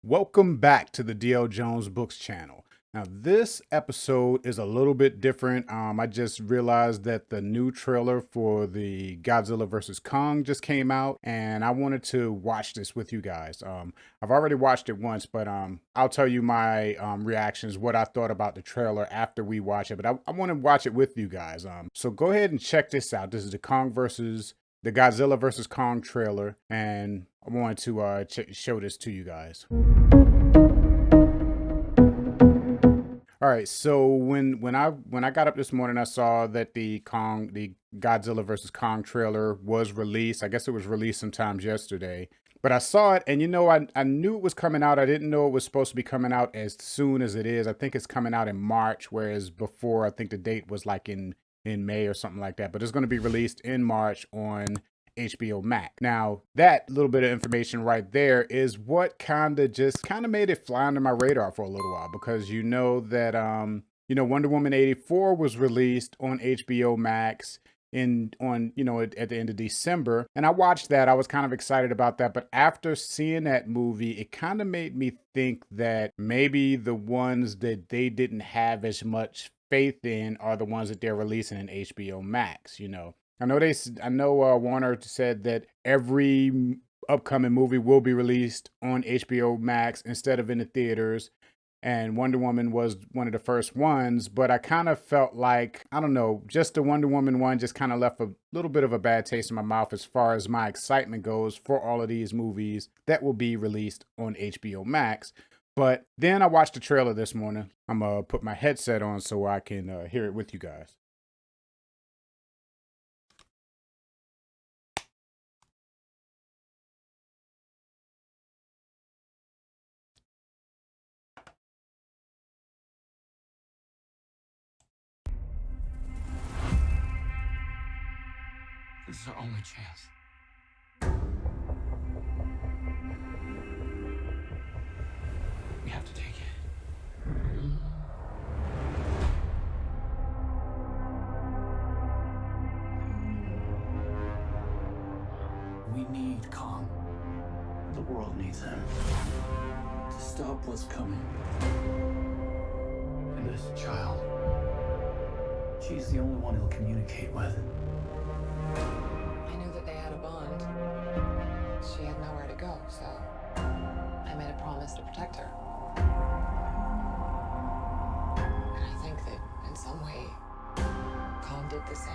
Welcome back to the DLJonesBooks channel. Now, this episode is a little bit different. I just realized that the new trailer for the Godzilla vs. Kong just came out, and I wanted to watch this with you guys. I've already watched it once, but I'll tell you my reactions, what I thought about the trailer after we watch it. But I want to watch it with you guys. So go ahead and check this out. This is the Godzilla vs. Kong trailer, and I wanted to show this to you guys. All right, so when I got up this morning, I saw that the Godzilla vs. Kong trailer was released. I guess it was released sometimes yesterday. But I saw it, and I knew it was coming out. I didn't know it was supposed to be coming out as soon as it is. I think it's coming out in March, whereas before I think the date was like in May or something like that. But it's going to be released in March on HBO Max. Now, that little bit of information right there is what kind of made it fly under my radar for a little while, because you know that Wonder Woman 84 was released on HBO Max at the end of December, and I watched that. I was kind of excited about that, but after seeing that movie, it kind of made me think that maybe the ones that they didn't have as much faith in are the ones that they're releasing in HBO Max. I know Warner said that every upcoming movie will be released on HBO Max instead of in the theaters, and Wonder Woman was one of the first ones, but I kind of felt like, I don't know, just the Wonder Woman one just kind of left a little bit of a bad taste in my mouth as far as my excitement goes for all of these movies that will be released on HBO Max. But then I watched the trailer this morning. I'm going to put my headset on so I can hear it with you guys. This is our only chance. We have to take it. We need Kong. The world needs him to stop what's coming. And this child, she's the only one he'll communicate with. I knew that they had a bond. She had nowhere to go, so I made a promise to protect her. And I think that in some way, Kong did the same.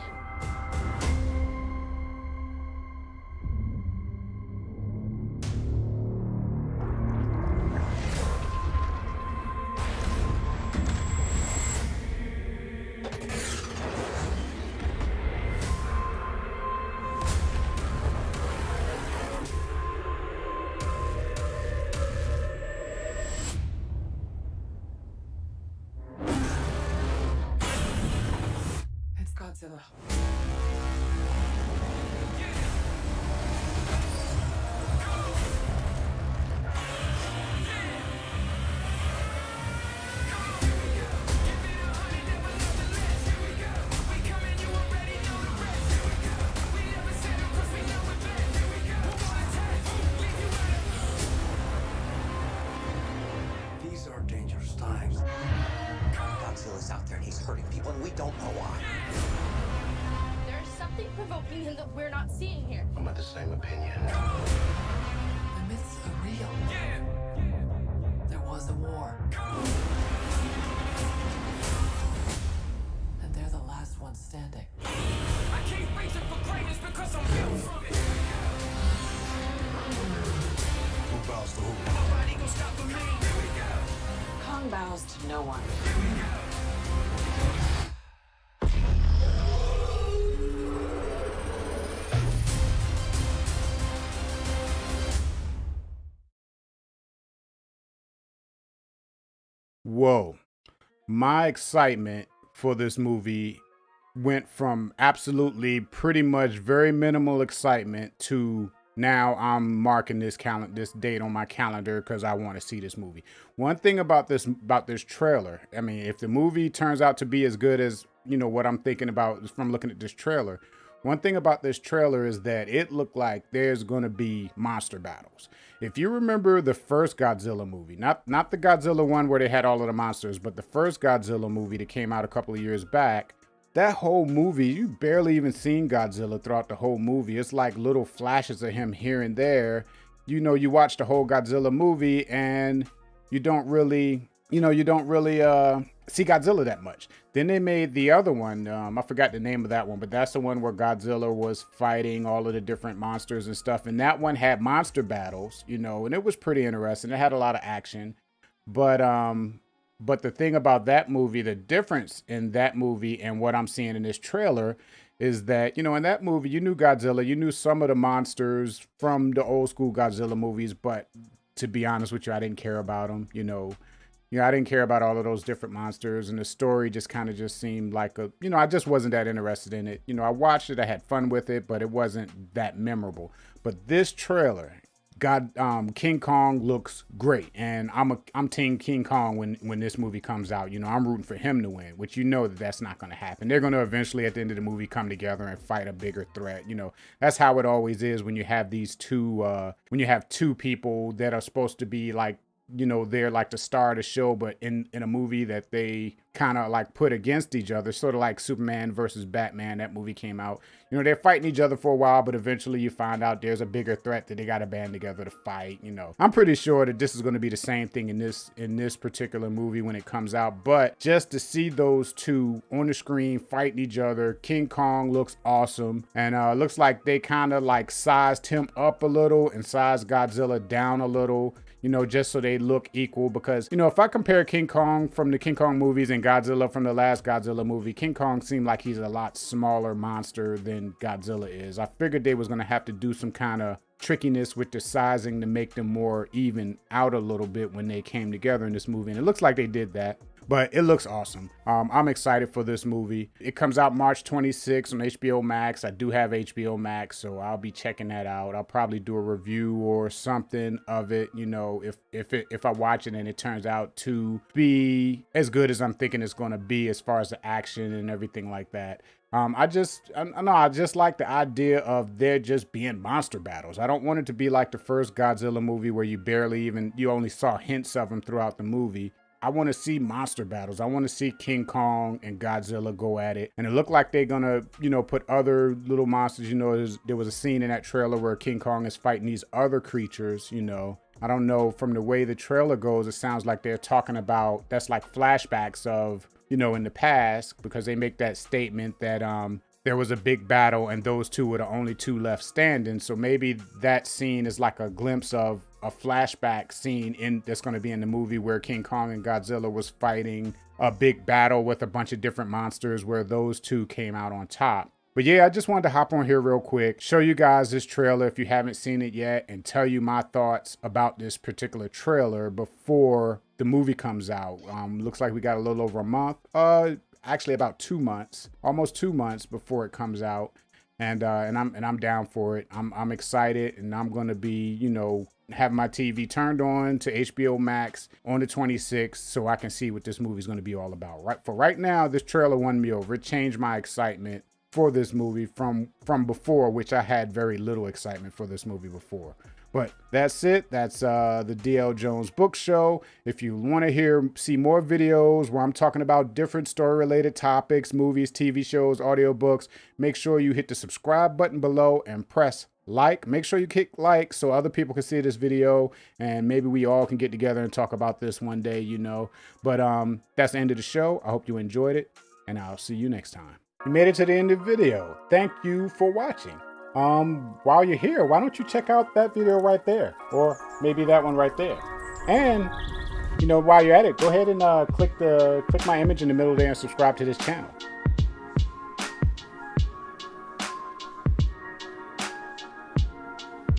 It's Godzilla. These are dangerous times. Godzilla's out there and he's hurting people, and we don't know why. There's something provoking him that we're not seeing here. I'm of the same opinion. The myths are real. There was a war. And they're the last ones standing. I keep reaching for greatness because I'm built from it. Who bows to who? Nobody gonna stop me. Here we go. Kong bows to no one. Whoa. My excitement for this movie went from absolutely pretty much very minimal excitement to now I'm marking this date on my calendar because I want to see this movie. One thing about this trailer, I mean, if the movie turns out to be as good as, what I'm thinking about from looking at this trailer, One thing about this trailer is that it looked like there's going to be monster battles. If you remember the first Godzilla movie, not the Godzilla one where they had all of the monsters, but the first Godzilla movie that came out a couple of years back, that whole movie, you barely even seen Godzilla throughout the whole movie. It's like little flashes of him here and there. You know, you watch the whole Godzilla movie and you don't really see Godzilla that much. Then they made the other one. I forgot the name of that one, but that's the one where Godzilla was fighting all of the different monsters and stuff. And that one had monster battles, you know, and it was pretty interesting. It had a lot of action. But the thing about that movie, the difference in that movie and what I'm seeing in this trailer is that, you know, in that movie, you knew Godzilla, you knew some of the monsters from the old school Godzilla movies, but to be honest with you, I didn't care about them, you know, I didn't care about all of those different monsters, and the story just kind of just seemed like I just wasn't that interested in it. You know, I watched it, I had fun with it, but it wasn't that memorable. But this trailer, King Kong looks great, and I'm Team King Kong when this movie comes out. You know, I'm rooting for him to win, which you know that's not going to happen. They're going to eventually at the end of the movie come together and fight a bigger threat. You know, that's how it always is when you have these two people that are supposed to be like, you know, they're like the star of the show, but in a movie that they kind of like put against each other, sort of like Superman versus Batman. That movie came out, you know, they're fighting each other for a while, but eventually you find out there's a bigger threat that they got to band together to fight. You know, I'm pretty sure that this is going to be the same thing in this particular movie when it comes out. But just to see those two on the screen fighting each other, King Kong looks awesome, and looks like they kind of like sized him up a little and sized Godzilla down a little, you know, just so they look equal. Because, you know, if I compare King Kong from the King Kong movies and Godzilla from the last Godzilla movie, King Kong seemed like he's a lot smaller monster than Godzilla is. I figured they was going to have to do some kind of trickiness with the sizing to make them more even out a little bit when they came together in this movie. And it looks like they did that. But it looks awesome. I'm excited for this movie. It comes out March 26th on HBO Max. I do have HBO Max, so I'll be checking that out. I'll probably do a review or something of it, you know, if I watch it and it turns out to be as good as I'm thinking it's going to be as far as the action and everything like that. I just like the idea of there just being monster battles. I don't want it to be like the first Godzilla movie where you only saw hints of them throughout the movie. I want to see monster battles. I want to see King Kong and Godzilla go at it. And it looked like they're going to, you know, put other little monsters. You know, there was a scene in that trailer where King Kong is fighting these other creatures, you know. I don't know, from the way the trailer goes, it sounds like they're talking about, that's like flashbacks of, you know, in the past, because they make that statement that there was a big battle and those two were the only two left standing. So maybe that scene is like a glimpse of a flashback scene that's going to be in the movie where King Kong and Godzilla was fighting a big battle with a bunch of different monsters where those two came out on top. But yeah, I just wanted to hop on here real quick, show you guys this trailer if you haven't seen it yet, and tell you my thoughts about this particular trailer before the movie comes out. Looks like we got a little over a month, actually about 2 months, almost 2 months before it comes out. And I'm down for it. I'm excited, and I'm going to be, you know, have my TV turned on to HBO Max on the 26th so I can see what this movie is going to be all about. Right now, this trailer won me over. It changed my excitement for this movie from before, which I had very little excitement for this movie before. But that's it. That's the DL Jones Book Show. If you want to see more videos where I'm talking about different story-related topics, movies, TV shows, audiobooks, make sure you hit the subscribe button below and press like. Make sure you click like so other people can see this video, and maybe we all can get together and talk about this one day, you know. But that's the end of the show. I hope you enjoyed it, and I'll see you next time. You made it to the end of the video. Thank you for watching. While you're here, why don't you check out that video right there, or maybe that one right there. And, you know, while you're at it, go ahead and click my image in the middle there and subscribe to this channel.